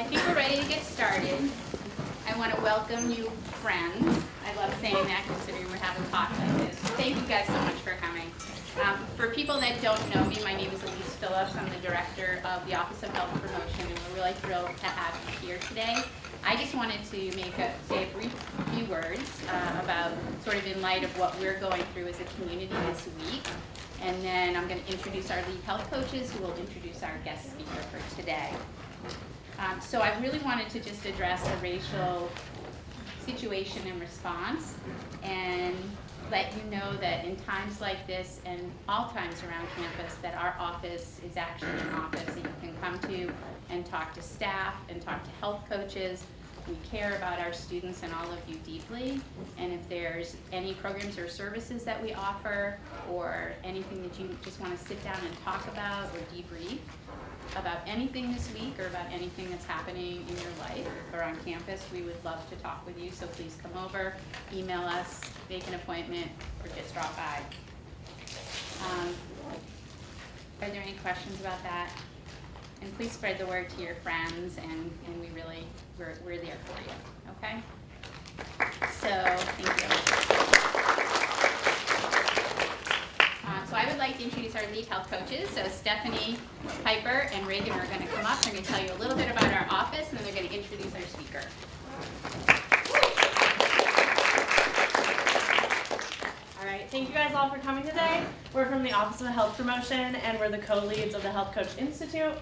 think we're ready to get started. I want to welcome you, friends. I love saying that considering we're having a talk like this. Thank you guys so much for coming. For people that don't know me, my name is Elise Phillips. I'm the director of the Office of Health Promotion, and we're really thrilled to have you here today. I just wanted to say a brief few words about sort of in light of what we're going through as a community this week. And then I'm going to introduce our lead health coaches who will introduce our guest speaker for today. So I really wanted to just address the racial situation and response and let you know that in times like this and all times around campus that our office is actually an office that you can come to and talk to staff and talk to health coaches. We care about our students and all of you deeply, and if there's any programs or services that we offer or anything that you just want to sit down and talk about or debrief about anything this week or about anything that's happening in your life or on campus, we would love to talk with you. So please come over, email us, make an appointment, or just drop by. Are there any questions about that? And please spread the word to your friends, and we're there for you, okay? So, thank you. So I would like to introduce our lead health coaches. So Stephanie, Piper, and Reagan are going to come up. They're going to tell you a little bit about our office, and then they're going to introduce our speaker. All right, thank you guys all for coming today. We're from the Office of Health Promotion, and we're the co-leads of the Health Coach Institute.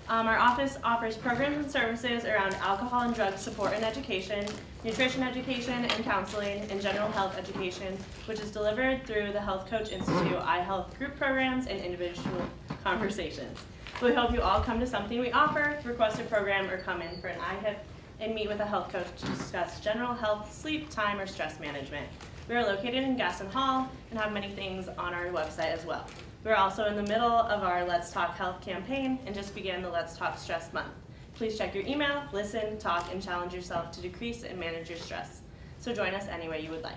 Our office offers programs and services around alcohol and drug support and education, nutrition education and counseling, and general health education, which is delivered through the Health Coach Institute iHealth group programs and individual conversations. We hope you all come to something we offer, request a program, or come in for an iHip and meet with a health coach to discuss general health, sleep, time, or stress management. We are located in Gaston Hall and have many things on our website as well. We're also in the middle of our Let's Talk Health campaign and just began the Let's Talk Stress Month. Please check your email, listen, talk, and challenge yourself to decrease and manage your stress. So join us any way you would like.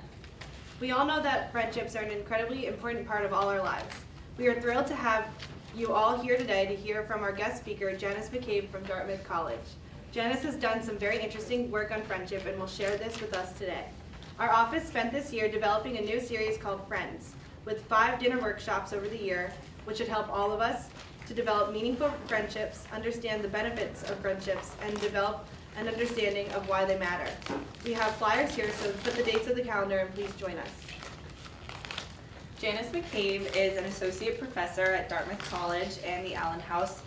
We all know that friendships are an incredibly important part of all our lives. We are thrilled to have you all here today to hear from our guest speaker, Janice McCabe from Dartmouth College. Janice has done some very interesting work on friendship and will share this with us today. Our office spent this year developing a new series called Friends, with 5 dinner workshops over the year, which should help all of us to develop meaningful friendships, understand the benefits of friendships, and develop an understanding of why they matter. We have flyers here, so put the dates of the calendar and please join us. Janice McCabe is an associate professor at Dartmouth College and the Allen House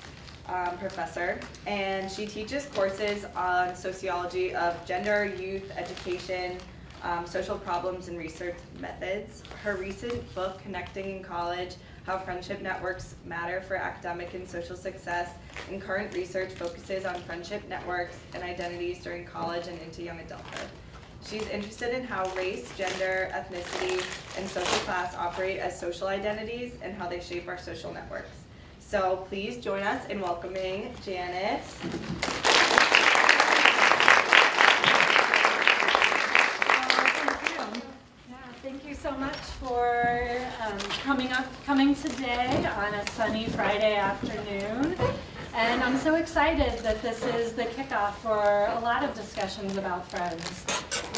professor, and she teaches courses on sociology of gender, youth, education, social problems, and research methods. Her recent book, Connecting in College, How Friendship Networks Matter for Academic and Social Success, and current research focuses on friendship networks and identities during college and into young adulthood. She's interested in how race, gender, ethnicity, and social class operate as social identities and how they shape our social networks. So please join us in welcoming Janice. Thank you so much for coming today on a sunny Friday afternoon. And I'm so excited that this is the kickoff for a lot of discussions about friends,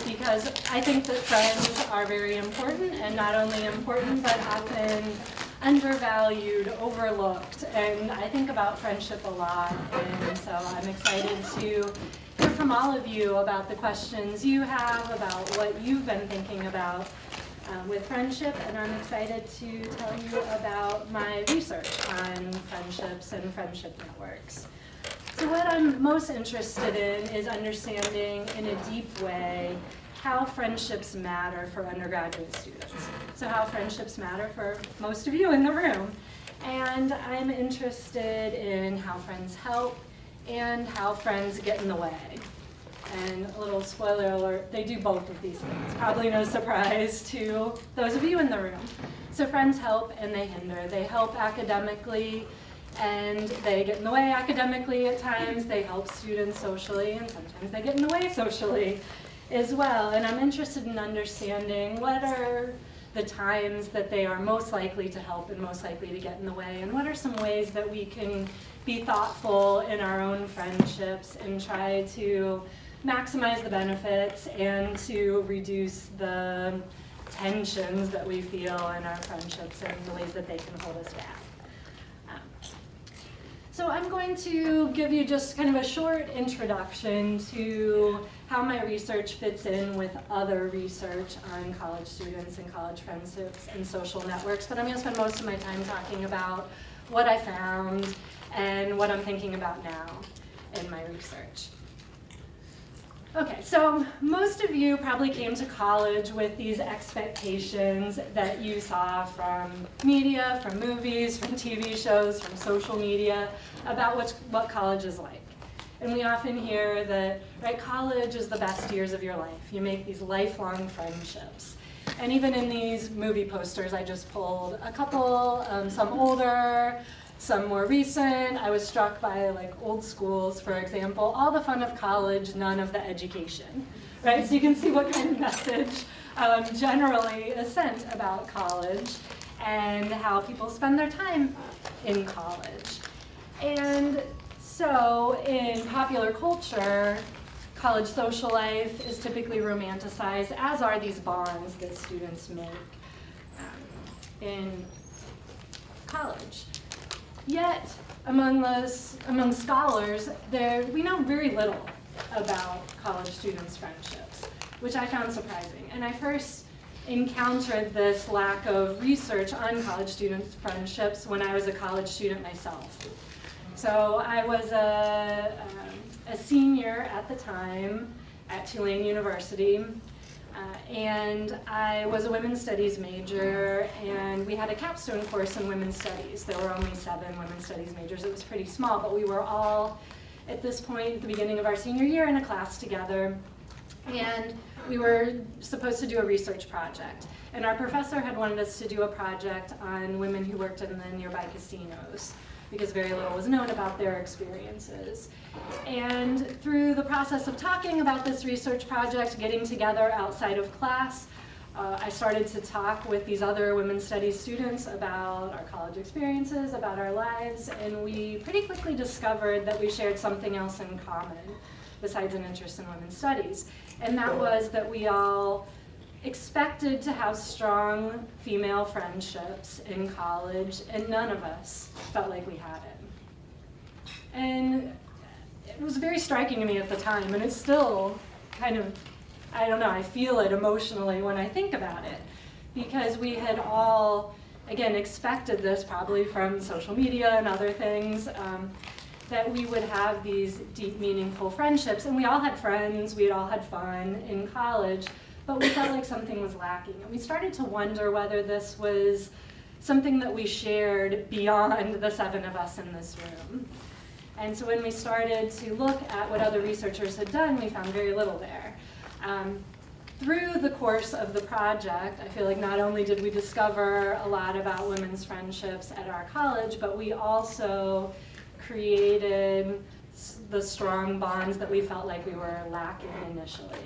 because I think that friends are very important, and not only important, but often undervalued, overlooked. And I think about friendship a lot, and so I'm excited to hear from all of you about the questions you have, about what you've been thinking about with friendship, and I'm excited to tell you about my research on friendships and friendship networks. So what I'm most interested in is understanding in a deep way how friendships matter for undergraduate students. So how friendships matter for most of you in the room. And I'm interested in how friends help and how friends get in the way. And a little spoiler alert, they do both of these things. Probably no surprise to those of you in the room. So friends help and they hinder. They help academically and they get in the way academically at times. They help students socially, and sometimes they get in the way socially as well. And I'm interested in understanding what are the times that they are most likely to help and most likely to get in the way, and what are some ways that we can be thoughtful in our own friendships and try to maximize the benefits and to reduce the tensions that we feel in our friendships and the ways that they can hold us back. So I'm going to give you just kind of a short introduction to how my research fits in with other research on college students and college friendships and social networks, but I'm going to spend most of my time talking about what I found and what I'm thinking about now in my research. Okay, so most of you probably came to college with these expectations that you saw from media, from movies, from TV shows, from social media about what college is like. And we often hear that, right, college is the best years of your life. You make these lifelong friendships. And even in these movie posters, I just pulled a couple, some older, some more recent. I was struck by like old schools, for example, all the fun of college, none of the education, right? So you can see what kind of message generally is sent about college and how people spend their time in college. And so in popular culture, college social life is typically romanticized, as are these bonds that students make in college. Yet, among scholars, we know very little about college students' friendships, which I found surprising. And I first encountered this lack of research on college students' friendships when I was a college student myself. So I was a senior at the time at Tulane University. And I was a women's studies major, and we had a capstone course in women's studies. There were only 7 women's studies majors. It was pretty small, but we were all, at this point, at the beginning of our senior year, in a class together. And we were supposed to do a research project. And our professor had wanted us to do a project on women who worked in the nearby casinos, because very little was known about their experiences. And through the process of talking about this research project, getting together outside of class, I started to talk with these other women's studies students about our college experiences, about our lives, and we pretty quickly discovered that we shared something else in common besides an interest in women's studies. And that was that we all expected to have strong female friendships in college, and none of us felt like we had it. And it was very striking to me at the time, and it's still kind of, I don't know, I feel it emotionally when I think about it, because we had all, again, expected this probably from social media and other things, that we would have these deep, meaningful friendships, and we all had friends, we had all had fun in college, but we felt like something was lacking. And we started to wonder whether this was something that we shared beyond the 7 of us in this room. And so when we started to look at what other researchers had done, we found very little there. Through the course of the project, I feel like not only did we discover a lot about women's friendships at our college, but we also created the strong bonds that we felt like we were lacking initially.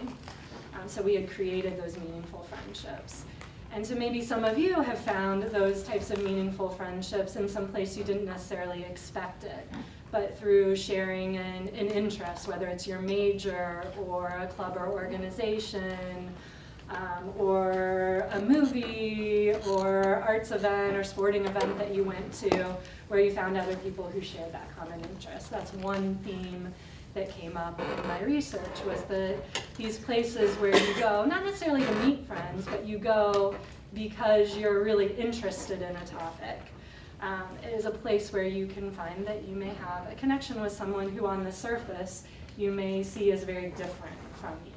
So we had created those meaningful friendships. And so maybe some of you have found those types of meaningful friendships in some place you didn't necessarily expect it, but through sharing an interest, whether it's your major or a club or organization, or a movie or arts event or sporting event that you went to where you found other people who shared that common interest. That's one theme that came up in my research, was that these places where you go, not necessarily to meet friends, but you go because you're really interested in a topic, is a place where you can find that you may have a connection with someone who on the surface you may see as very different from you.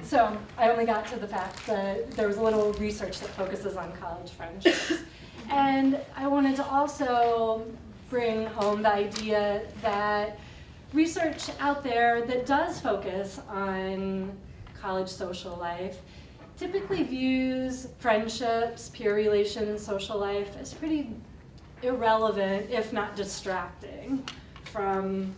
So I only got to the fact that there was a little research that focuses on college friendships. And I wanted to also bring home the idea that research out there that does focus on college social life typically views friendships, peer relations, social life as pretty irrelevant, if not distracting, from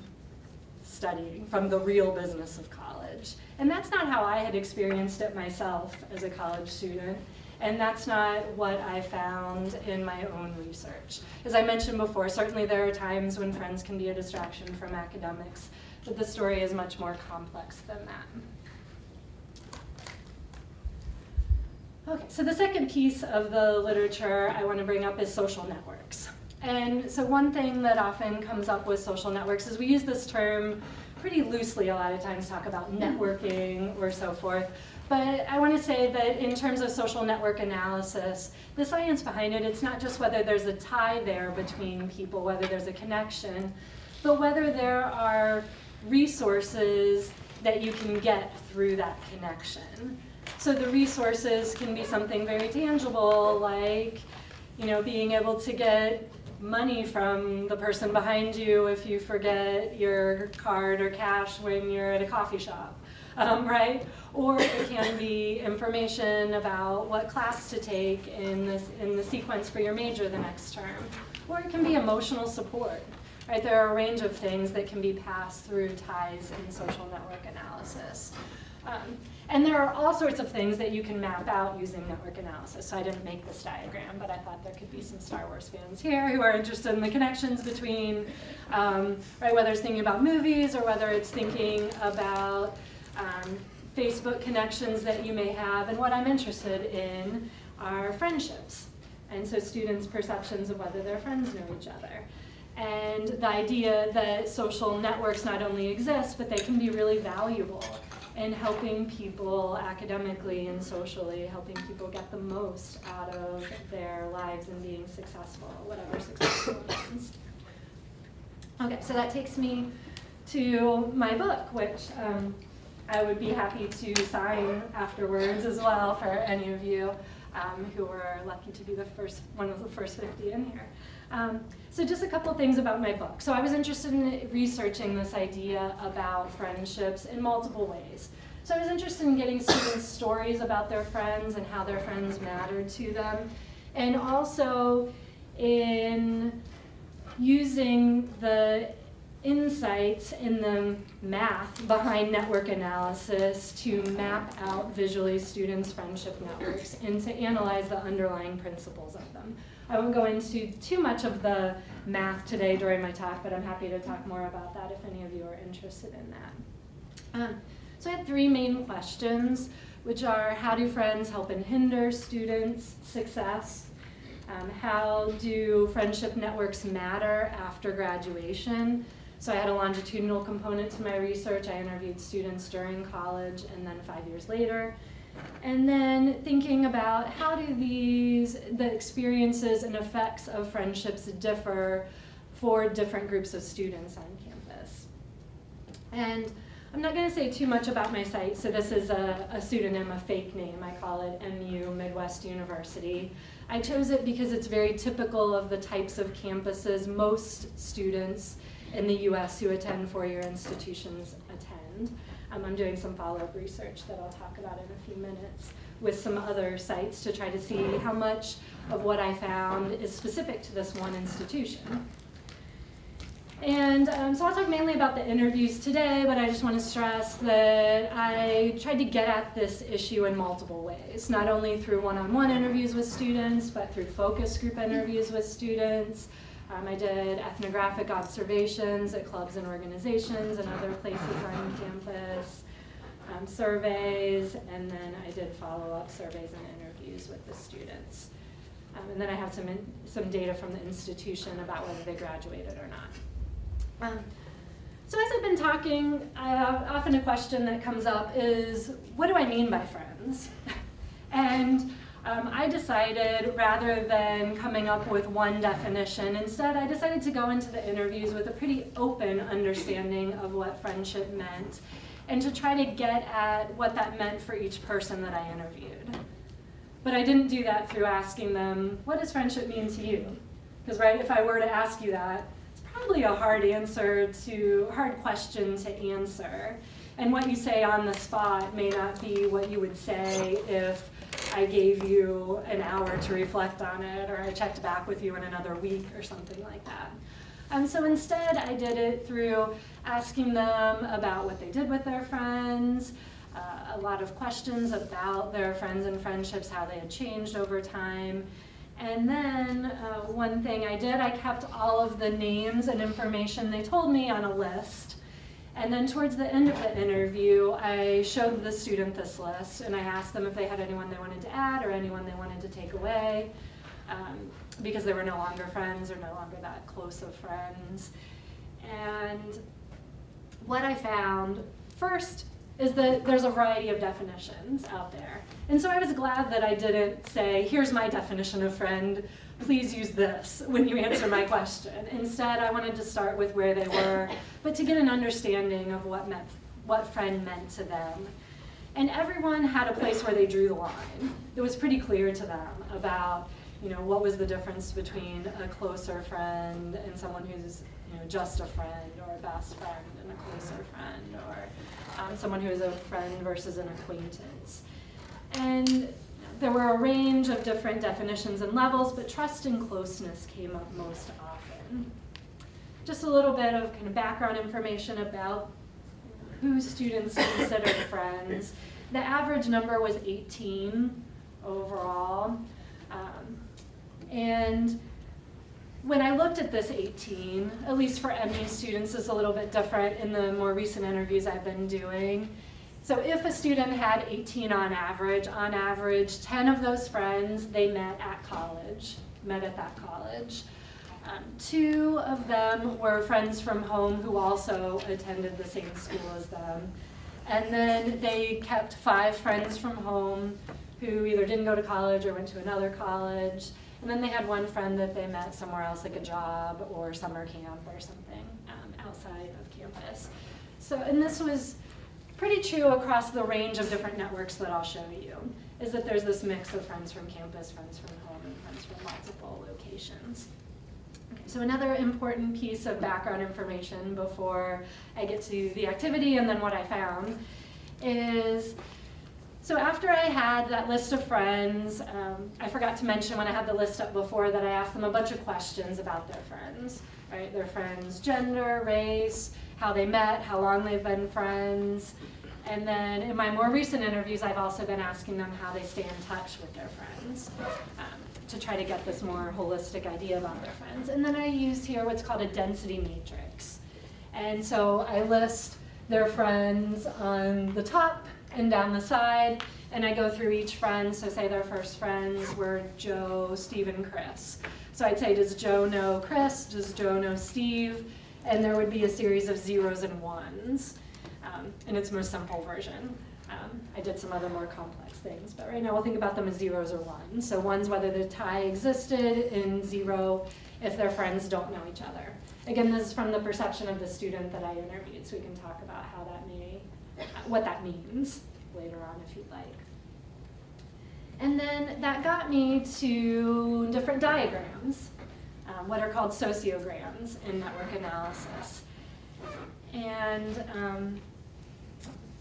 studying, from the real business of college. And that's not how I had experienced it myself as a college student. And that's not what I found in my own research. As I mentioned before, certainly there are times when friends can be a distraction from academics, but the story is much more complex than that. Okay, so the second piece of the literature I want to bring up is social networks. And so one thing that often comes up with social networks is we use this term pretty loosely a lot of times, talk about networking or so forth. But I want to say that in terms of social network analysis, the science behind it, it's not just whether there's a tie there between people, whether there's a connection, but whether there are resources that you can get through that connection. So the resources can be something very tangible, like, being able to get money from the person behind you if you forget your card or cash when you're at a coffee shop, right? Or it can be information about what class to take in the sequence for your major the next term. Or it can be emotional support, right? There are a range of things that can be passed through ties in social network analysis. And there are all sorts of things that you can map out using network analysis. So I didn't make this diagram, but I thought there could be some Star Wars fans here who are interested in the connections between, right, whether it's thinking about movies or whether it's thinking about Facebook connections that you may have. And what I'm interested in are friendships. And so students' perceptions of whether their friends know each other. And the idea that social networks not only exist, but they can be really valuable in helping people academically and socially, helping people get the most out of their lives and being successful, whatever successful means. Okay, so that takes me to my book, which I would be happy to sign afterwards as well for any of you who were lucky to be one of the first 50 in here. So just a couple things about my book. So I was interested in researching this idea about friendships in multiple ways. So I was interested in getting students' stories about their friends and how their friends mattered to them, and also in using the insights in the math behind network analysis to map out visually students' friendship networks and to analyze the underlying principles of them. I won't go into too much of the math today during my talk, but I'm happy to talk more about that if any of you are interested in that. So I had three main questions, which are: how do friends help and hinder students' success? How do friendship networks matter after graduation? So I had a longitudinal component to my research. I interviewed students during college and then 5 years later. And then thinking about how do the experiences and effects of friendships differ for different groups of students on campus. And I'm not going to say too much about my site, so this is a pseudonym, a fake name. I call it MU, Midwest University. I chose it because it's very typical of the types of campuses most students in the US who attend four-year institutions attend. I'm doing some follow-up research that I'll talk about in a few minutes with some other sites to try to see how much of what I found is specific to this one institution. And so I'll talk mainly about the interviews today, but I just want to stress that I tried to get at this issue in multiple ways, not only through one-on-one interviews with students, but through focus group interviews with students. I did ethnographic observations at clubs and organizations and other places on campus, surveys, and then I did follow-up surveys and interviews with the students. And then I have some data from the institution about whether they graduated or not. So as I've been talking, often a question that comes up is, what do I mean by friends? And I decided, rather than coming up with one definition, instead I decided to go into the interviews with a pretty open understanding of what friendship meant, and to try to get at what that meant for each person that I interviewed. But I didn't do that through asking them, what does friendship mean to you? Because right, if I were to ask you that, it's probably a hard question to answer. And what you say on the spot may not be what you would say if I gave you an hour to reflect on it, or I checked back with you in another week or something like that. So instead I did it through asking them about what they did with their friends, a lot of questions about their friends and friendships, how they had changed over time. And then one thing I did, I kept all of the names and information they told me on a list. And then towards the end of the interview, I showed the student this list, and I asked them if they had anyone they wanted to add or anyone they wanted to take away, because they were no longer friends or no longer that close of friends. And what I found first is that there's a variety of definitions out there. And so I was glad that I didn't say, here's my definition of friend, please use this when you answer my question. Instead, I wanted to start with where they were, but to get an understanding of what friend meant to them. And everyone had a place where they drew the line. It was pretty clear to them about, what was the difference between a closer friend and someone who's, just a friend, or a best friend and a closer friend, or someone who is a friend versus an acquaintance. And there were a range of different definitions and levels, but trust and closeness came up most often. Just a little bit of kind of background information about who students considered friends. The average number was 18 overall. And when I looked at this 18, at least for MU students, is a little bit different in the more recent interviews I've been doing. So if a student had 18 on average, 10 of those friends they met at that college. 2 of them were friends from home who also attended the same school as them. And then they kept 5 friends from home who either didn't go to college or went to another college. And then they had 1 friend that they met somewhere else, like a job or summer camp or something outside of campus. So, and this was pretty true across the range of different networks that I'll show you, is that there's this mix of friends from campus, friends from home, and friends from multiple locations. Okay, so another important piece of background information before I get to the activity and then what I found is, so after I had that list of friends, I forgot to mention when I had the list up before that I asked them a bunch of questions about their friends, right? Their friends' gender, race, how they met, how long they've been friends. And then in my more recent interviews, I've also been asking them how they stay in touch with their friends to try to get this more holistic idea about their friends. And then I used here what's called a density matrix. And so I list their friends on the top and down the side, and I go through each friend. So say their first friends were Joe, Steve, and Chris. So I'd say, does Joe know Chris? Does Joe know Steve? And there would be a series of 0s and 1s in its most simple version. I did some other more complex things, but right now we'll think about them as 0s or 1s. So 1s whether the tie existed, and 0 if their friends don't know each other. Again, this is from the perception of the student that I interviewed, so we can talk about how that what that means later on if you'd like. And then that got me to different diagrams, what are called sociograms in network analysis. And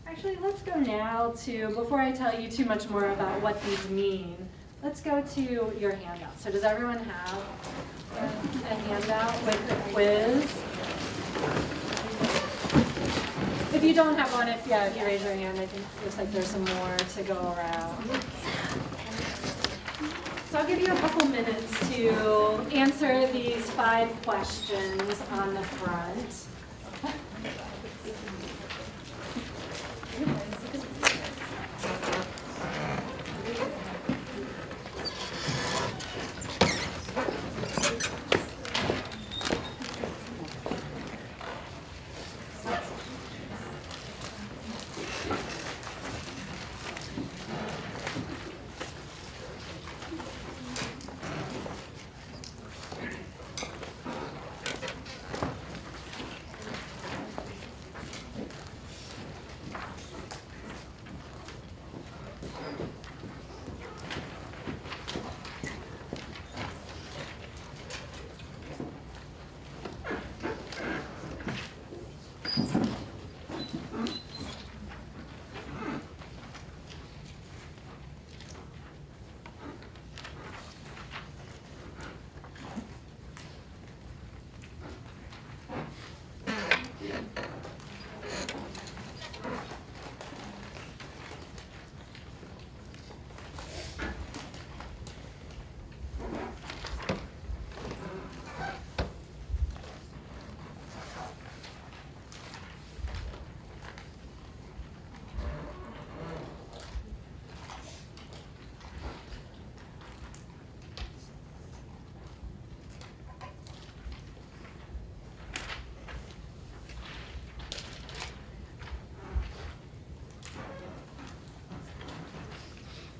actually, let's go now to, before I tell you too much more about what these mean, let's go to your handout. So does everyone have a handout with a quiz? If you don't have one, if you raise your hand, I think it looks like there's some more to go around. So I'll give you a couple minutes to answer these 5 questions on the front.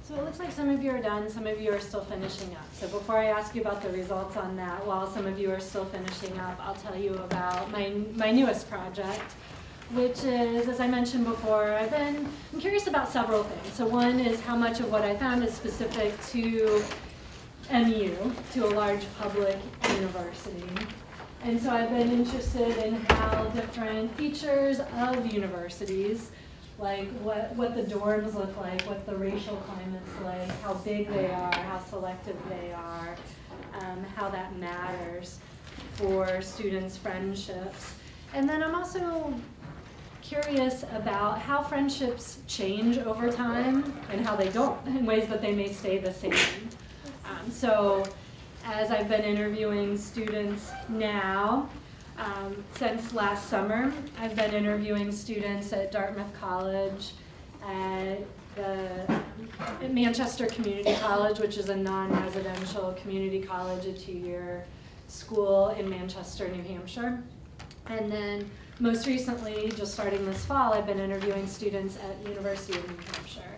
So it looks like some of you are done, some of you are still finishing up. So before I ask you about the results on that, while some of you are still finishing up, I'll tell you about my newest project, which is, as I mentioned before, I'm curious about several things. So one is how much of what I found is specific to MU, to a large public university. And so I've been interested in how different features of universities, like what the dorms look like, what the racial climate's like, how big they are, how selective they are, how that matters for students' friendships. And then I'm also curious about how friendships change over time and how they don't, in ways that they may stay the same. So as I've been interviewing students now, since last summer, I've been interviewing students at Dartmouth College, at Manchester Community College, which is a non-residential community college, a 2-year school in Manchester, New Hampshire. And then most recently, just starting this fall, I've been interviewing students at University of New Hampshire,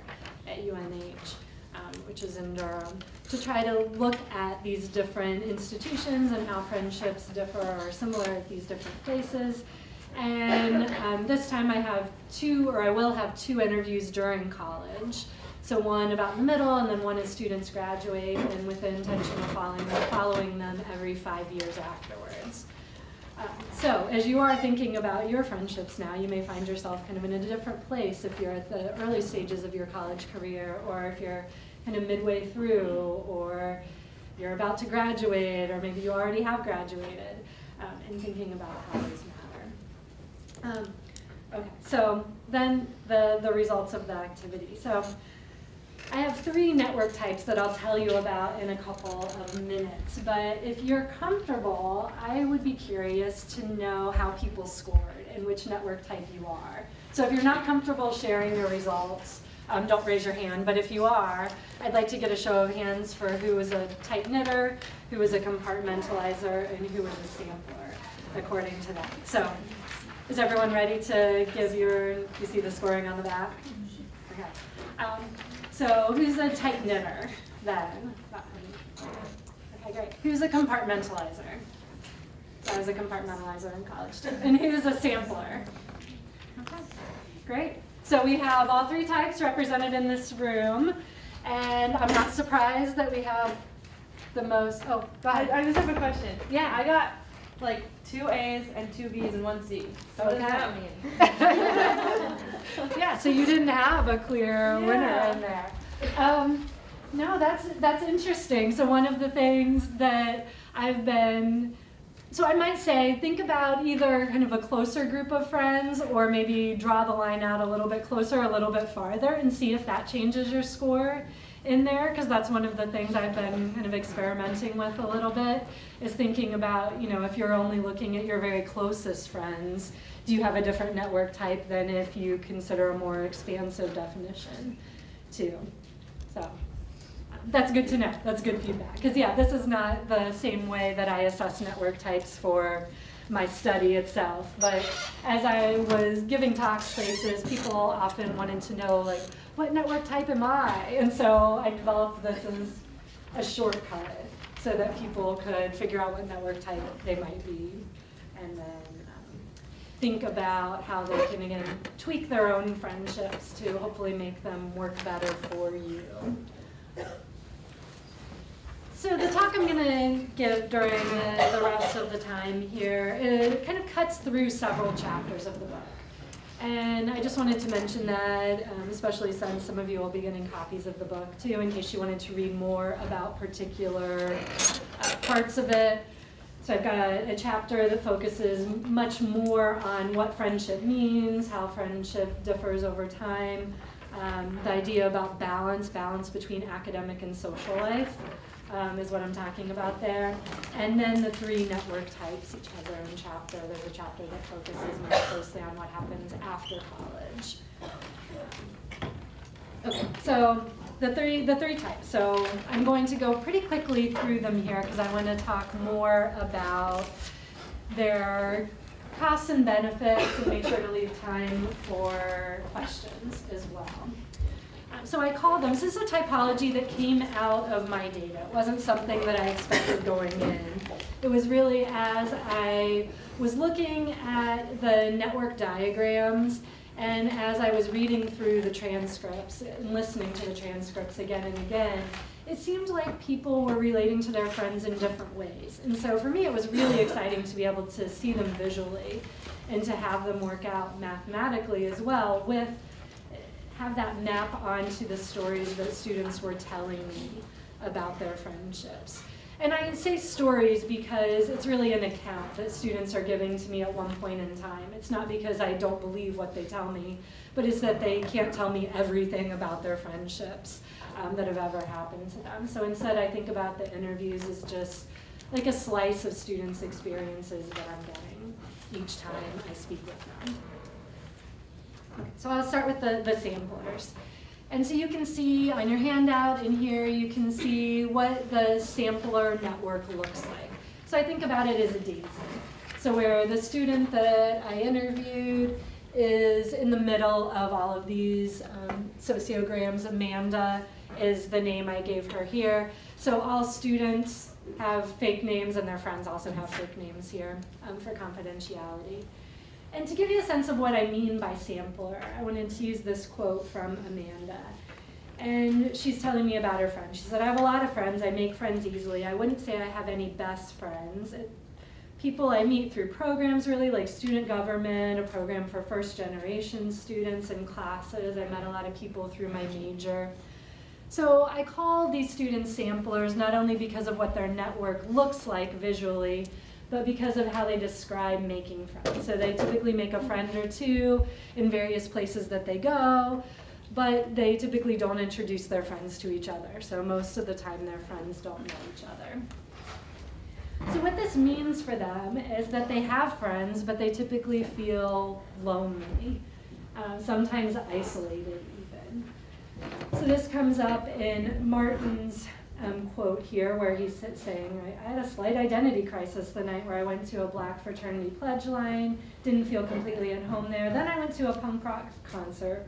at UNH, which is in Durham, to try to look at these different institutions and how friendships differ or are similar at these different places. And this time I will have 2 interviews during college. So one about in the middle, and then one as students graduate, and with the intention of following them every 5 years afterwards. So as you are thinking about your friendships now, you may find yourself kind of in a different place if you're at the early stages of your college career, or if you're kind of midway through, or you're about to graduate, or maybe you already have graduated, and thinking about how these matter. Okay, so then the results of the activity. So I have 3 network types that I'll tell you about in a couple of minutes, but if you're comfortable, I would be curious to know how people scored and which network type you are. So if you're not comfortable sharing your results, don't raise your hand, but if you are, I'd like to get a show of hands for who was a tight knitter, who was a compartmentalizer, and who was a sampler, according to that. So is everyone ready to give you see the scoring on the back? Okay. So who's a tight knitter then? Okay, great. Who's a compartmentalizer? I was a compartmentalizer in college too. And who's a sampler? Okay, great. So we have all 3 types represented in this room, and I'm not surprised that we have the most, oh, go ahead. I just have a question. Yeah. I got like 2 A's and 2 B's and 1 C. So what does that mean? Yeah, so you didn't have a clear winner in there. No, that's interesting. So one of the things that so I might say, think about either kind of a closer group of friends, or maybe draw the line out a little bit closer, a little bit farther, and see if that changes your score in there, because that's one of the things I've been kind of experimenting with a little bit, is thinking about, if you're only looking at your very closest friends, do you have a different network type than if you consider a more expansive definition too? So that's good to know. That's good feedback. Because this is not the same way that I assess network types for my study itself. But as I was giving talks places, people often wanted to know, like, what network type am I? And so I developed this as a shortcut so that people could figure out what network type they might be, and then think about how they can, again, tweak their own friendships to hopefully make them work better for you. So the talk I'm going to give during the rest of the time here, it kind of cuts through several chapters of the book. And I just wanted to mention that, especially since some of you will be getting copies of the book too, in case you wanted to read more about particular parts of it. So I've got a chapter that focuses much more on what friendship means, how friendship differs over time, the idea about balance between academic and social life. Is what I'm talking about there. And then the 3 network types, each has their own chapter. There's a chapter that focuses more closely on what happens after college. Okay, so the three types. So I'm going to go pretty quickly through them here because I want to talk more about their costs and benefits and make sure to leave time for questions as well. So I called them. So this is a typology that came out of my data. It wasn't something that I expected going in. It was really as I was looking at the network diagrams and as I was reading through the transcripts and listening to the transcripts again and again, it seemed like people were relating to their friends in different ways. And so for me, it was really exciting to be able to see them visually and to have them work out mathematically as well have that map onto the stories that students were telling me about their friendships. And I say stories because it's really an account that students are giving to me at one point in time. It's not because I don't believe what they tell me, but it's that they can't tell me everything about their friendships that have ever happened to them. So instead I think about the interviews as just like a slice of students' experiences that I'm getting each time I speak with them. So I'll start with the samplers. And so you can see on your handout in here, you can see what the sampler network looks like. So I think about it as a daisy. So where the student that I interviewed is in the middle of all of these sociograms. Amanda is the name I gave her here. So all students have fake names and their friends also have fake names here for confidentiality. And to give you a sense of what I mean by sampler, I wanted to use this quote from Amanda. And she's telling me about her friends. She said, I have a lot of friends. I make friends easily. I wouldn't say I have any best friends. People I meet through programs, really, like student government, a program for first-generation students and classes. I met a lot of people through my major. So I call these students samplers not only because of what their network looks like visually, but because of how they describe making friends. So they typically make a friend or two in various places that they go, but they typically don't introduce their friends to each other. So most of the time their friends don't know each other. So what this means for them is that they have friends, but they typically feel lonely, sometimes isolated even. So this comes up in Martin's quote here where he's saying, right, I had a slight identity crisis the night where I went to a black fraternity pledge line, didn't feel completely at home there. Then I went to a punk rock concert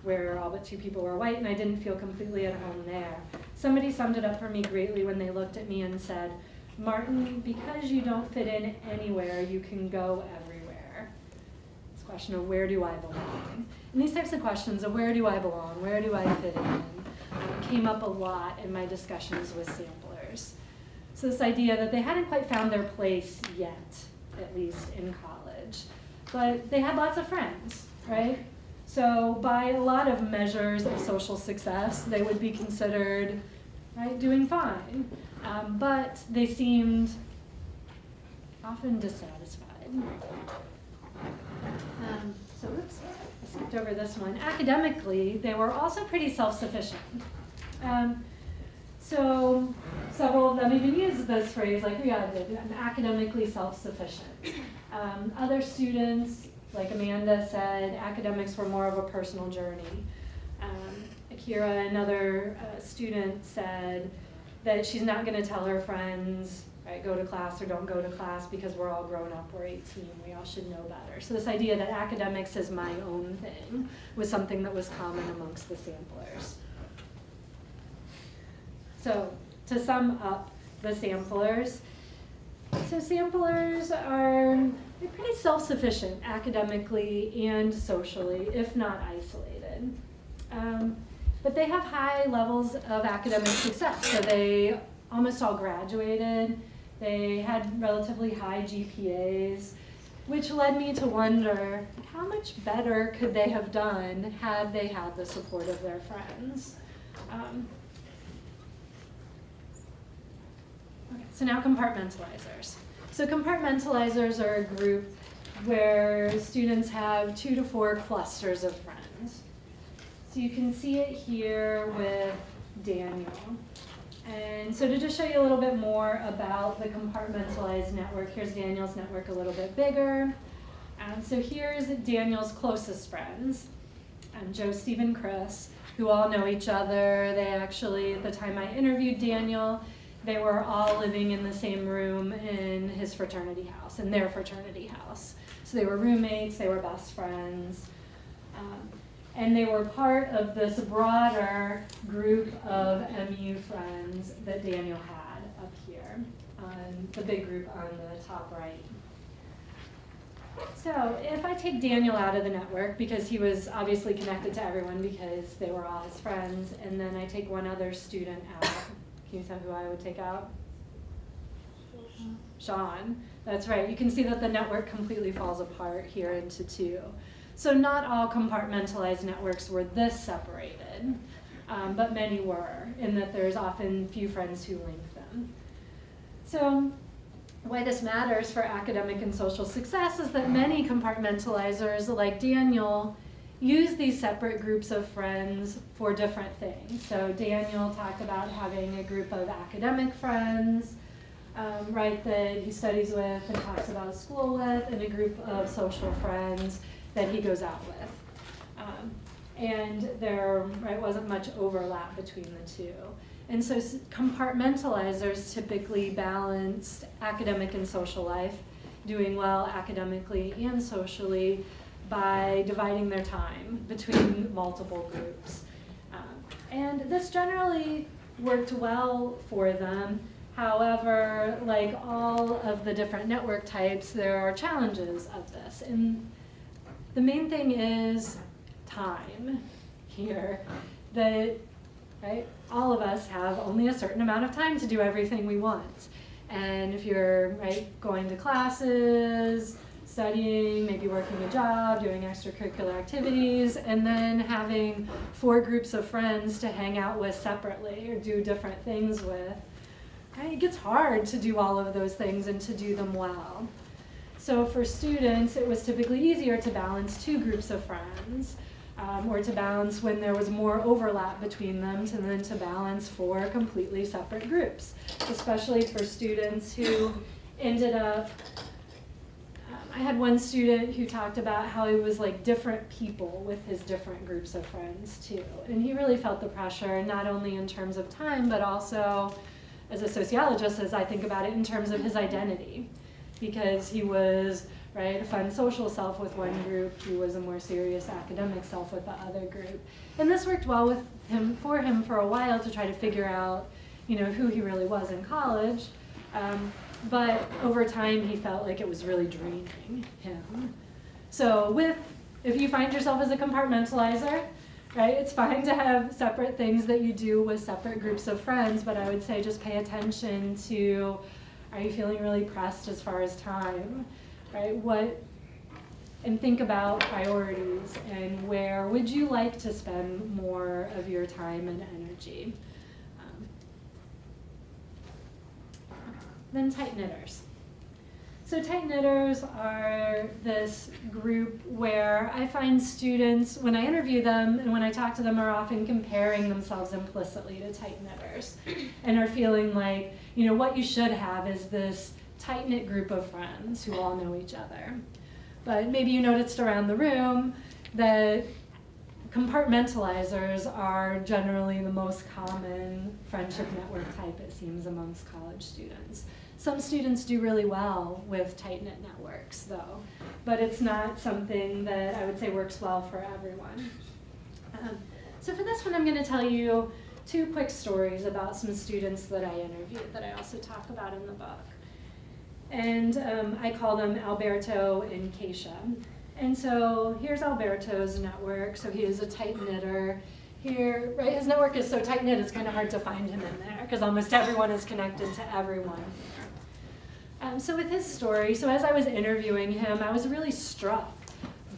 where all but 2 people were white and I didn't feel completely at home there. Somebody summed it up for me greatly when they looked at me and said, Martin, because you don't fit in anywhere, you can go everywhere. It's a question of where do I belong? And these types of questions of where do I belong, where do I fit in, came up a lot in my discussions with samplers. So this idea that they hadn't quite found their place yet, at least in college, but they had lots of friends, right? So by a lot of measures of social success, they would be considered, right, doing fine. But they seemed often dissatisfied. So oops, I skipped over this one. Academically, they were also pretty self-sufficient. So several of them even used this phrase like Riyadh did, academically self-sufficient. Other students, like Amanda said, academics were more of a personal journey. Akira, another student, said that she's not going to tell her friends, right, go to class or don't go to class because we're all grown up, we're 18, we all should know better. So this idea that academics is my own thing was something that was common amongst the samplers. So to sum up the samplers, so samplers are pretty self-sufficient academically and socially, if not isolated. But they have high levels of academic success. So they almost all graduated. They had relatively high GPAs, which led me to wonder how much better could they have done had they had the support of their friends. Okay, so now compartmentalizers. So compartmentalizers are a group where students have 2 to 4 clusters of friends. So you can see it here with Daniel. And so to just show you a little bit more about the compartmentalized network, here's Daniel's network a little bit bigger. So here's Daniel's closest friends, Joe, Steve, and Chris, who all know each other. They actually, at the time I interviewed Daniel, they were all living in the same room in his fraternity house, in their fraternity house. So they were roommates, they were best friends. And they were part of this broader group of MU friends that Daniel had up here, on the big group on the top right. So if I take Daniel out of the network, because he was obviously connected to everyone because they were all his friends, and then I take one other student out, can you tell who I would take out? Sean. That's right. You can see that the network completely falls apart here into two. So not all compartmentalized networks were this separated, but many were, in that there's often few friends who link them. So why this matters for academic and social success is that many compartmentalizers, like Daniel, use these separate groups of friends for different things. So Daniel talked about having a group of academic friends, right, that he studies with and talks about school with, and a group of social friends that he goes out with. And there wasn't much overlap between the two. And so compartmentalizers typically balanced academic and social life, doing well academically and socially by dividing their time between multiple groups. And this generally worked well for them. However, like all of the different network types, there are challenges of this. And the main thing is time here, that right, all of us have only a certain amount of time to do everything we want. And if you're going to classes, studying, maybe working a job, doing extracurricular activities, and then having 4 groups of friends to hang out with separately or do different things with, it gets hard to do all of those things and to do them well. So for students, it was typically easier to balance 2 groups of friends, or to balance when there was more overlap between them, than to balance 4 completely separate groups, especially for students who ended up, I had one student who talked about how he was like different people with his different groups of friends too. And he really felt the pressure, not only in terms of time, but also as a sociologist, as I think about it, in terms of his identity. Because he was a fun social self with one group, he was a more serious academic self with the other group. And this worked well with him, for a while, to try to figure out, who he really was in college. But over time, he felt like it was really draining him. So if you find yourself as a compartmentalizer, it's fine to have separate things that you do with separate groups of friends, but I would say just pay attention to, are you feeling really pressed as far as time, and think about priorities and where would you like to spend more of your time and energy. Then tight knitters. So tight knitters are this group where I find students, when I interview them and when I talk to them, are often comparing themselves implicitly to tight knitters and are feeling like, what you should have is this tight-knit group of friends who all know each other. But maybe you noticed around the room that compartmentalizers are generally the most common friendship network type, it seems, amongst college students. Some students do really well with tight-knit networks, though, but it's not something that I would say works well for everyone. So for this one, I'm going to tell you 2 quick stories about some students that I interviewed that I also talk about in the book. And I call them Alberto and Keisha. And so here's Alberto's network. So he is a tight knitter. Here, his network is so tight knit, it's kind of hard to find him in there because almost everyone is connected to everyone. So with his story, so as I was interviewing him, I was really struck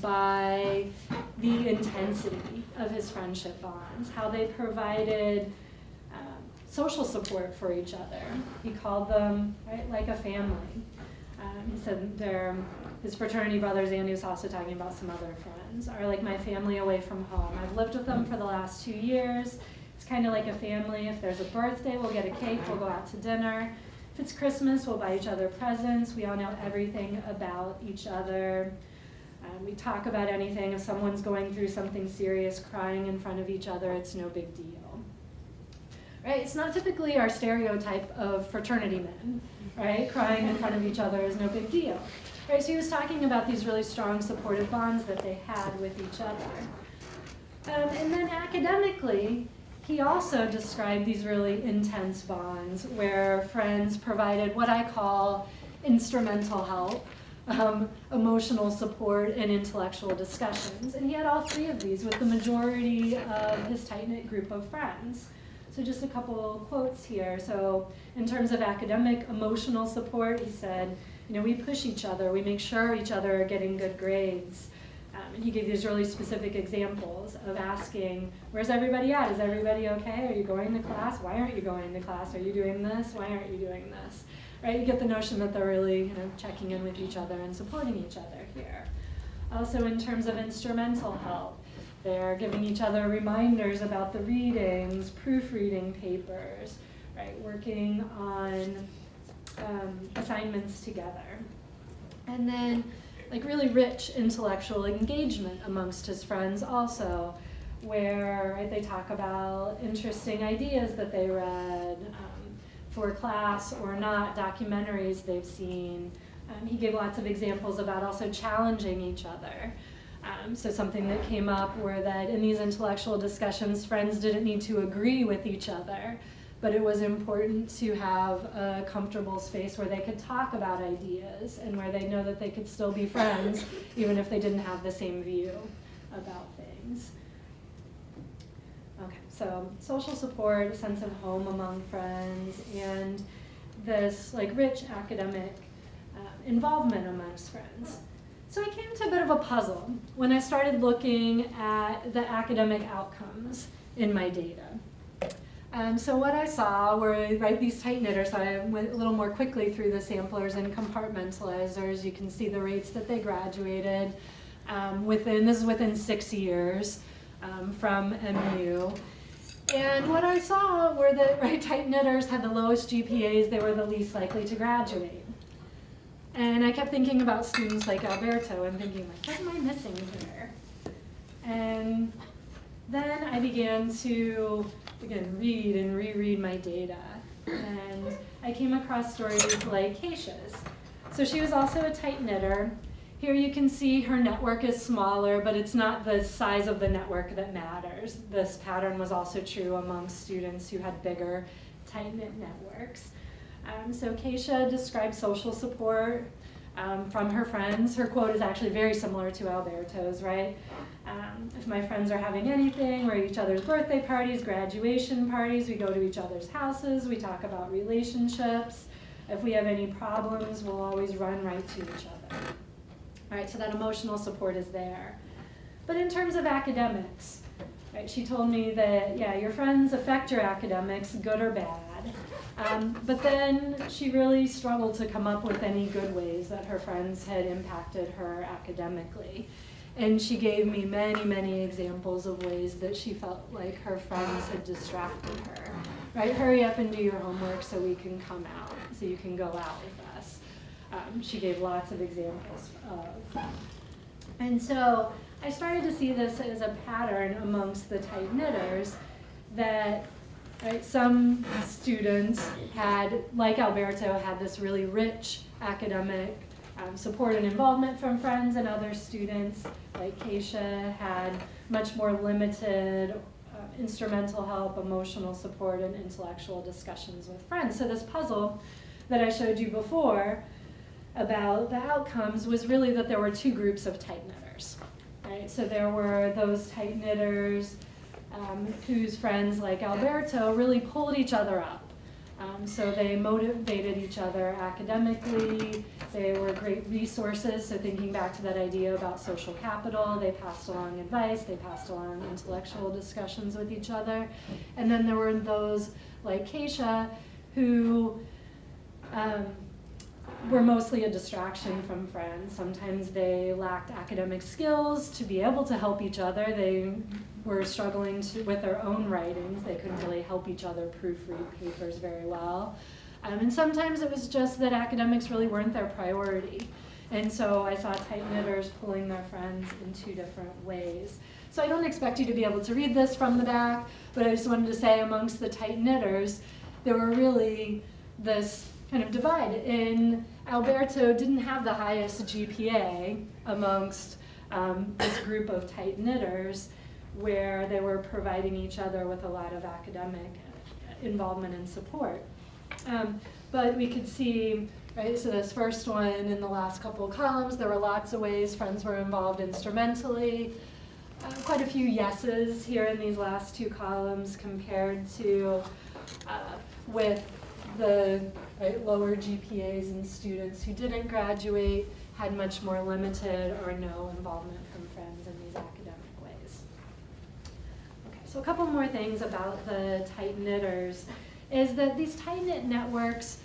by the intensity of his friendship bonds, how they provided social support for each other. He called them like a family. He said his fraternity brothers, and he was also talking about some other friends, are like my family away from home. I've lived with them for the last 2 years. It's kind of like a family. If there's a birthday, we'll get a cake, we'll go out to dinner. If it's Christmas, we'll buy each other presents. We all know everything about each other. We talk about anything. If someone's going through something serious, crying in front of each other, it's no big deal. It's not typically our stereotype of fraternity men, Crying in front of each other is no big deal. So he was talking about these really strong supportive bonds that they had with each other. And then academically, he also described these really intense bonds where friends provided what I call instrumental help, emotional support, and intellectual discussions. And he had all three of these with the majority of his tight-knit group of friends. So just a couple quotes here. So in terms of academic emotional support, he said, we push each other, we make sure each other are getting good grades. And he gave these really specific examples of asking, where's everybody at? Is everybody okay? Are you going to class? Why aren't you going to class? Are you doing this? Why aren't you doing this? Right? You get the notion that they're really checking in with each other and supporting each other here. Also in terms of instrumental help, they're giving each other reminders about the readings, proofreading papers, right? Working on assignments together. And then really rich intellectual engagement amongst his friends also, where they talk about interesting ideas that they read for class or not, documentaries they've seen. He gave lots of examples about also challenging each other. So something that came up were that in these intellectual discussions, friends didn't need to agree with each other, but it was important to have a comfortable space where they could talk about ideas and where they know that they could still be friends even if they didn't have the same view about things. Okay, so social support, a sense of home among friends, and this rich academic involvement amongst friends. So I came to a bit of a puzzle when I started looking at the academic outcomes in my data. So what I saw were these tight knitters. So I went a little more quickly through the samplers and compartmentalizers. You can see the rates that they graduated this is within 6 years from MU. And what I saw were that tight knitters had the lowest GPAs, they were the least likely to graduate. And I kept thinking about students like Alberto and thinking, what am I missing here? And then I began to read and reread my data. And I came across stories like Keisha's. So she was also a tight knitter. Here you can see her network is smaller, but it's not the size of the network that matters. This pattern was also true among students who had bigger tight-knit networks. So Keisha described social support from her friends. Her quote is actually very similar to Alberto's, right? If my friends are having anything, we're at each other's birthday parties, graduation parties, we go to each other's houses, we talk about relationships. If we have any problems, we'll always run right to each other. All right, so that emotional support is there. But in terms of academics, she told me that, your friends affect your academics, good or bad. But then she really struggled to come up with any good ways that her friends had impacted her academically. And she gave me many, many examples of ways that she felt like her friends had distracted her. Right, hurry up and do your homework so we can come out, so you can go out with us. She gave lots of examples of. And so I started to see this as a pattern amongst the tight knitters that some students had, like Alberto, had this really rich academic support and involvement from friends, and other students, like Keisha, had much more limited instrumental help, emotional support, and intellectual discussions with friends. So this puzzle that I showed you before about the outcomes was really that there were two groups of tight knitters. Right? So there were those tight knitters whose friends, like Alberto, really pulled each other up. So they motivated each other academically. They were great resources. So thinking back to that idea about social capital, they passed along advice, they passed along intellectual discussions with each other. And then there were those like Keisha who were mostly a distraction from friends. Sometimes they lacked academic skills to be able to help each other. They were struggling with their own writings. They couldn't really help each other proofread papers very well. And sometimes it was just that academics really weren't their priority. And so I saw tight knitters pulling their friends in two different ways. So I don't expect you to be able to read this from the back, but I just wanted to say amongst the tight knitters, there were really this kind of divide. And Alberto didn't have the highest GPA amongst this group of tight knitters, where they were providing each other with a lot of academic involvement and support. But we could see, right, so this first one in the last couple of columns, there were lots of ways friends were involved instrumentally. Quite a few yeses here in these last two columns compared to with the lower GPAs and students who didn't graduate had much more limited or no involvement from friends in these academic ways. Okay, so a couple more things about the tight-knitters is that these tight-knit networks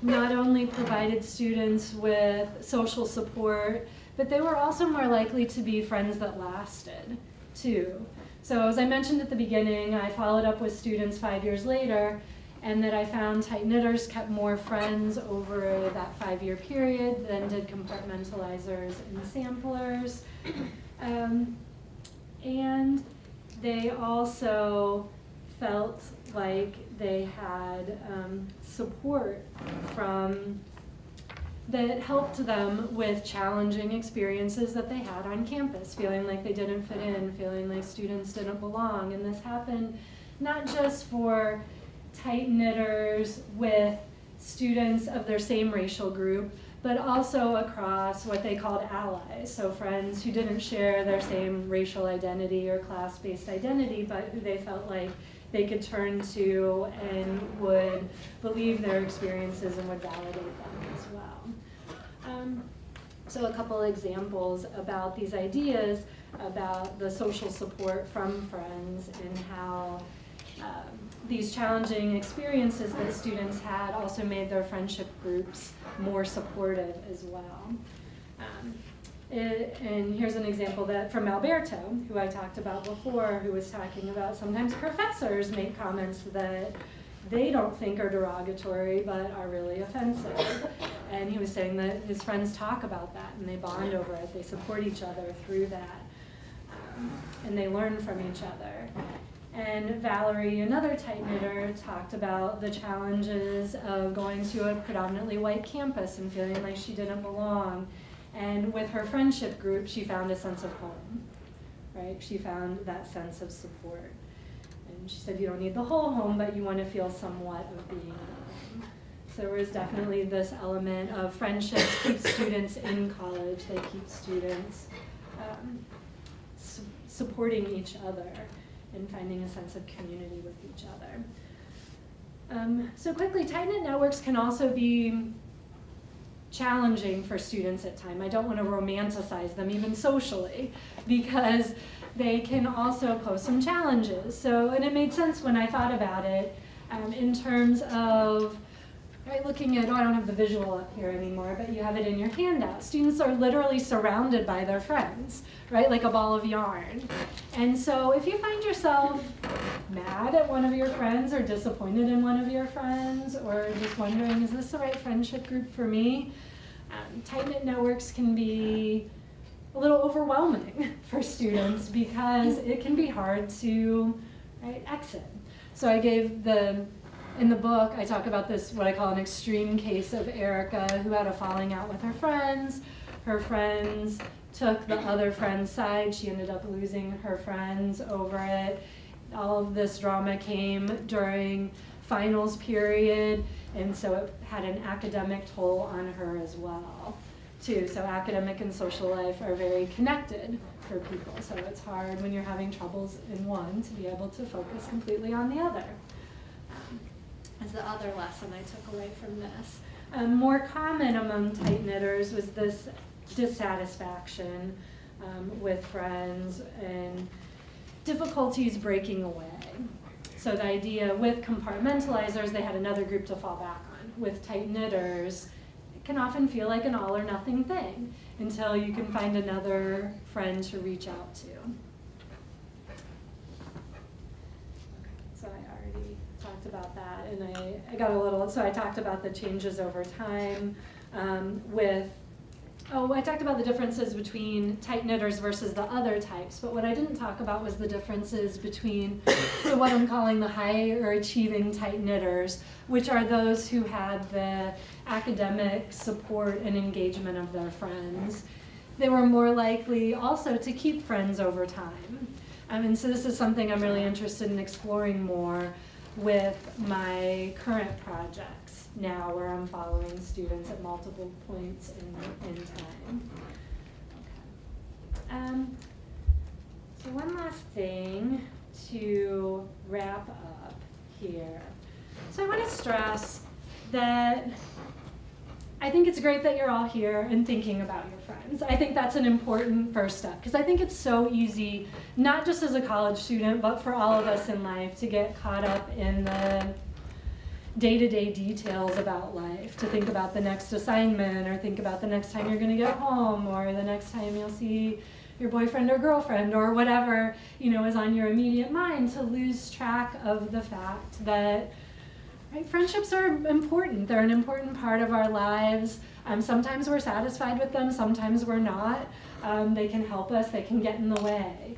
not only provided students with social support, but they were also more likely to be friends that lasted, too. So as I mentioned at the beginning, I followed up with students 5 years later, and that I found tight-knitters kept more friends over that 5-year period than did compartmentalizers and samplers. And they also felt like they had support from that helped them with challenging experiences that they had on campus, feeling like they didn't fit in, feeling like students didn't belong. And this happened not just for tight-knitters with students of their same racial group, but also across what they called allies, so friends who didn't share their same racial identity or class-based identity, but who they felt like they could turn to and would believe their experiences and would validate them as well. So a couple examples about these ideas about the social support from friends and how these challenging experiences that students had also made their friendship groups more supportive as well. And here's an example that from Alberto, who I talked about before, who was talking about sometimes professors make comments that they don't think are derogatory but are really offensive. And he was saying that his friends talk about that and they bond over it, they support each other through that, and they learn from each other. And Valerie, another tight-knitter, talked about the challenges of going to a predominantly white campus and feeling like she didn't belong. And with her friendship group, she found a sense of home, right? She found that sense of support. And she said you don't need the whole home, but you want to feel somewhat of being at home. So there was definitely this element of friendships keep students in college, they keep students supporting each other and finding a sense of community with each other. So quickly, tight-knit networks can also be challenging for students at times. I don't want to romanticize them even socially, because they can also pose some challenges. So, and it made sense when I thought about it in terms of, right, looking at, I don't have the visual up here anymore, but you have it in your handout. Students are literally surrounded by their friends, right, like a ball of yarn. And so if you find yourself mad at one of your friends or disappointed in one of your friends or just wondering, is this the right friendship group for me? Tight-knit networks can be a little overwhelming for students because it can be hard to, right, exit. So I gave in the book, I talk about this, what I call an extreme case of Erica, who had a falling out with her friends. Her friends took the other friend's side. She ended up losing her friends over it. All of this drama came during finals period, and so it had an academic toll on her as well, too. So academic and social life are very connected for people, so it's hard when you're having troubles in one to be able to focus completely on the other. As the other lesson I took away from this. More common among tight-knitters was this dissatisfaction with friends and difficulties breaking away. So the idea with compartmentalizers, they had another group to fall back on. With tight-knitters, it can often feel like an all or nothing thing until you can find another friend to reach out to. So I already talked about that, and I got a little, so I talked about the changes over time I talked about the differences between tight-knitters versus the other types, but what I didn't talk about was the differences between so what I'm calling the higher achieving tight-knitters, which are those who had the academic support and engagement of their friends. They were more likely also to keep friends over time. And so this is something I'm really interested in exploring more with my current projects now, where I'm following students at multiple points in time. Okay. So one last thing to wrap up here. So I want to stress that I think it's great that you're all here and thinking about your friends. I think that's an important first step, because I think it's so easy, not just as a college student, but for all of us in life, to get caught up in the day-to-day details about life, to think about the next assignment, or think about the next time you're going to get home, or the next time you'll see your boyfriend or girlfriend, or whatever, is on your immediate mind, to lose track of the fact that friendships are important. They're an important part of our lives. Sometimes we're satisfied with them, sometimes we're not. They can help us, they can get in the way.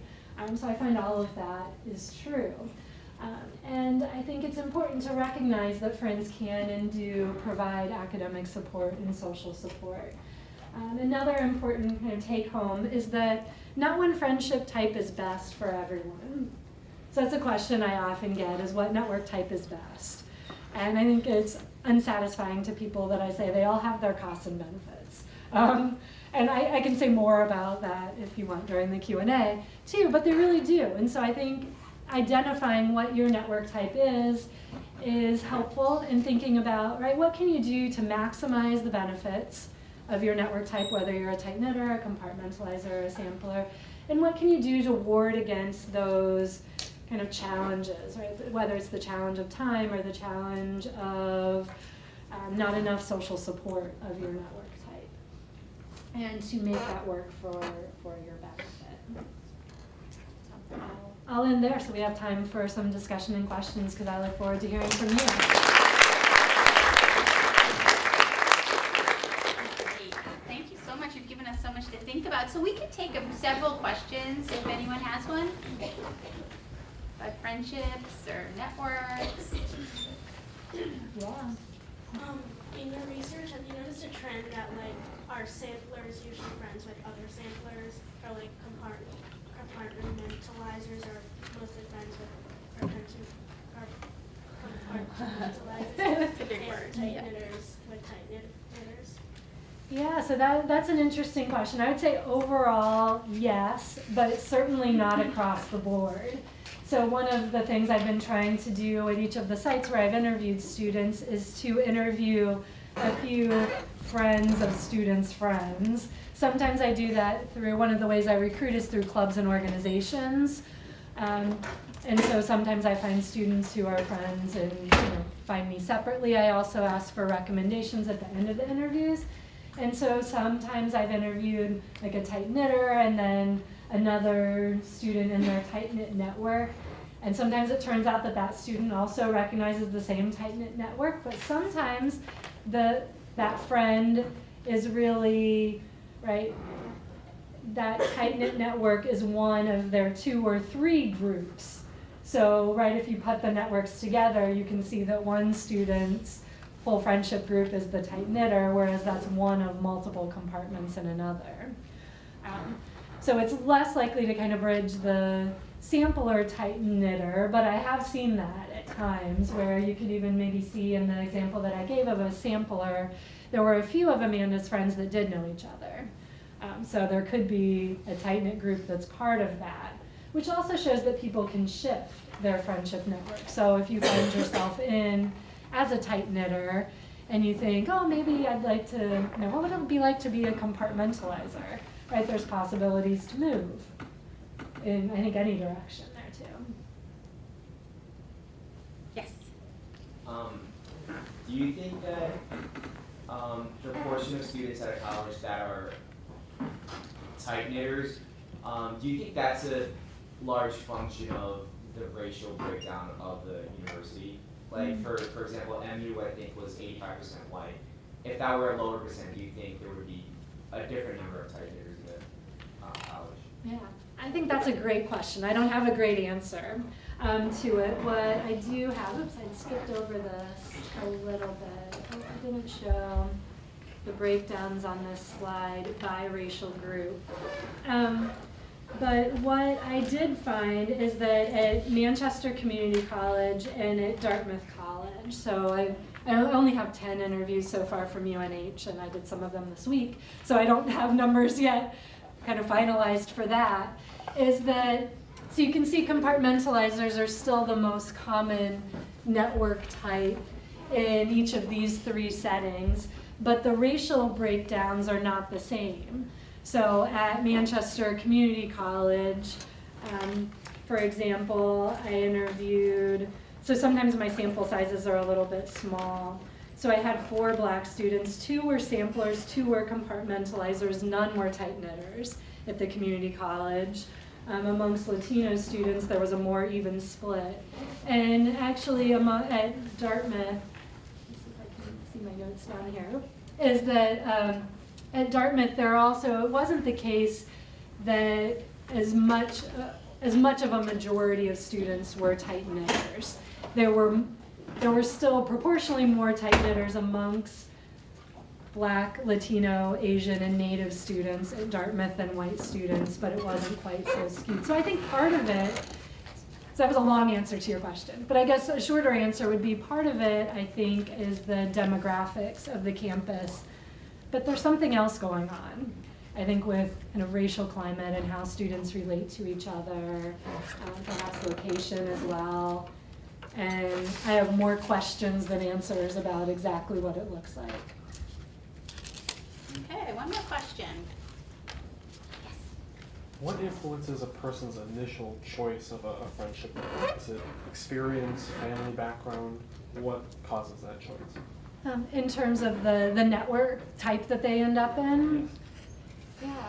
So I find all of that is true. And I think it's important to recognize that friends can and do provide academic support and social support. Another important kind of take home is that not one friendship type is best for everyone. So that's a question I often get, is what network type is best? And I think it's unsatisfying to people that I say they all have their costs and benefits. And I can say more about that if you want during the Q&A too, but they really do. And so I think identifying what your network type is helpful in thinking about, what can you do to maximize the benefits of your network type, whether you're a tight knitter, a compartmentalizer, or a sampler, and what can you do to ward against those kind of challenges, whether it's the challenge of time or the challenge of not enough social support of your network type, and to make that work for your benefit. I'll end there so we have time for some discussion and questions, because I look forward to hearing from you. Thank you so much. You've given us so much to think about. So we can take several questions if anyone has one. About friendships or networks. Yeah. In your research, have you noticed a trend that are samplers usually friends with other samplers, or compartmentalizers are mostly friends with compartmentalizers, It's a big word. and tight knitters with tight knitters? Yeah, so that's an interesting question. I would say overall, yes, but it's certainly not across the board. So one of the things I've been trying to do at each of the sites where I've interviewed students is to interview a few friends of students' friends. Sometimes I do that through, one of the ways I recruit is through clubs and organizations. And so sometimes I find students who are friends and find me separately. I also ask for recommendations at the end of the interviews. And so sometimes I've interviewed a tight knitter and then another student in their tight-knit network. And sometimes it turns out that student also recognizes the same tight-knit network, but sometimes that friend is really, that tight-knit network is one of their 2 or 3 groups. So, if you put the networks together, you can see that one student's whole friendship group is the tight knitter, whereas that's one of multiple compartments in another. So it's less likely to kind of bridge the sampler tight knitter, but I have seen that at times where you could even maybe see in the example that I gave of a sampler, there were a few of Amanda's friends that did know each other. So there could be a tight-knit group that's part of that, which also shows that people can shift their friendship network. So if you find yourself in as a tight knitter and you think, oh, maybe I'd like to, what would it be like to be a compartmentalizer? There's possibilities to move in, I think, any direction there too. Yes. Do you think that the portion of students at a college that are tight knitters, do you think that's a large function of the racial breakdown of the university? For example, MU I think was 85% white. If that were a lower percent, do you think there would be a different number of tight knitters in the college? Yeah, I think that's a great question. I don't have a great answer to it. What I do have, oops, I skipped over this a little bit. I didn't show the breakdowns on this slide by racial group. But what I did find is that at Manchester Community College and at Dartmouth College, so I only have 10 interviews so far from UNH, and I did some of them this week, so I don't have numbers yet kind of finalized for that, is that, so you can see compartmentalizers are still the most common network type in each of these 3 settings, but the racial breakdowns are not the same. So at Manchester Community College, for example, I interviewed, so sometimes my sample sizes are a little bit small. So I had 4 black students, 2 were samplers, 2 were compartmentalizers, none were tight knitters at the community college. Amongst Latino students, there was a more even split. And actually at Dartmouth, let's see if I can see my notes down here, is that at Dartmouth, it wasn't the case that as much of a majority of students were tight knitters. There were still proportionally more tight knitters amongst Black, Latino, Asian, and Native students at Dartmouth than white students, but it wasn't quite so skewed. So I think part of it, so that was a long answer to your question, but I guess a shorter answer would be part of it, I think, is the demographics of the campus. But there's something else going on, I think, with kind of racial climate and how students relate to each other, perhaps location as well. And I have more questions than answers about exactly what it looks like. Okay, one more question. What influences a person's initial choice of a friendship network? Is it experience, family background? What causes that choice? In terms of the network type that they end up in? Yes. Yeah.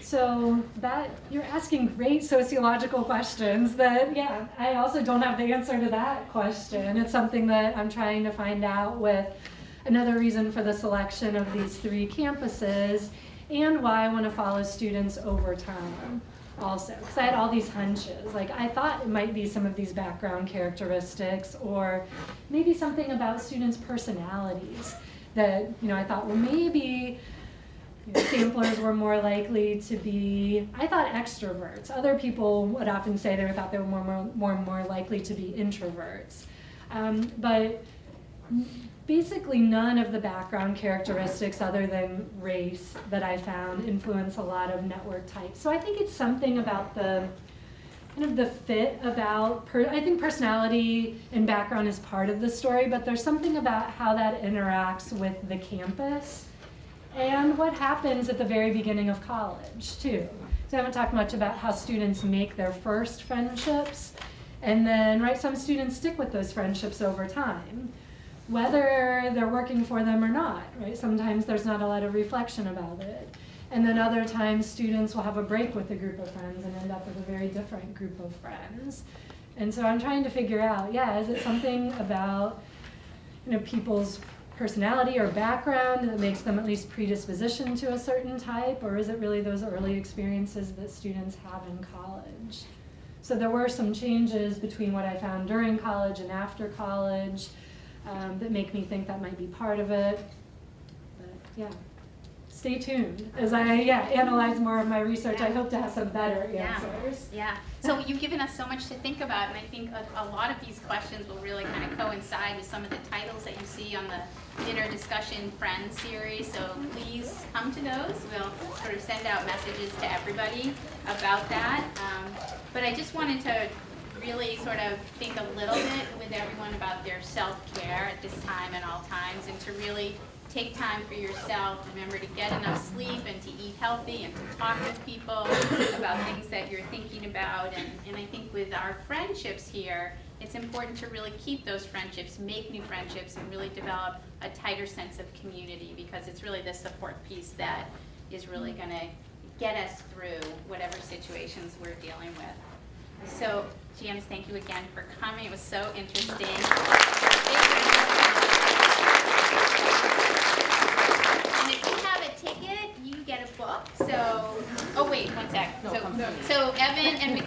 So that, you're asking great sociological questions that, yeah, I also don't have the answer to that question. It's something that I'm trying to find out with another reason for the selection of these 3 campuses and why I want to follow students over time also. Because I had all these hunches. Like, I thought it might be some of these background characteristics or maybe something about students' personalities that, I thought, well, maybe samplers were more likely to be, I thought, extroverts. Other people would often say they thought they were more likely to be introverts. But basically none of the background characteristics other than race that I found influence a lot of network types. So I think it's something about the kind of the fit about, I think personality and background is part of the story, but there's something about how that interacts with the campus and what happens at the very beginning of college too. So I haven't talked much about how students make their first friendships, and then, right, some students stick with those friendships over time, whether they're working for them or not, right? Sometimes there's not a lot of reflection about it. And then other times students will have a break with a group of friends and end up with a very different group of friends. And so I'm trying to figure out, is it something about people's personality or background that makes them at least predispositioned to a certain type, or is it really those early experiences that students have in college? So there were some changes between what I found during college and after college that make me think that might be part of it. But yeah, stay tuned as I analyze more of my research. I hope to have some better answers. Yeah. So you've given us so much to think about, and I think a lot of these questions will really kind of coincide with some of the titles that you see on the Dinner Discussion Friends series. So please come to those. We'll sort of send out messages to everybody about that. But I just wanted to really sort of think a little bit with everyone about their self-care at this time and all times, and to really take time for yourself. Remember to get enough sleep and to eat healthy and to talk with people about things that you're thinking about. And I think with our friendships here, it's important to really keep those friendships, make new friendships, and really develop a tighter sense of community, because it's really the support piece that is really going to get us through whatever situations we're dealing with. So, Janice, thank you again for coming. It was so interesting. And if you have a ticket, you get a book. So, oh wait, one sec. So Evan and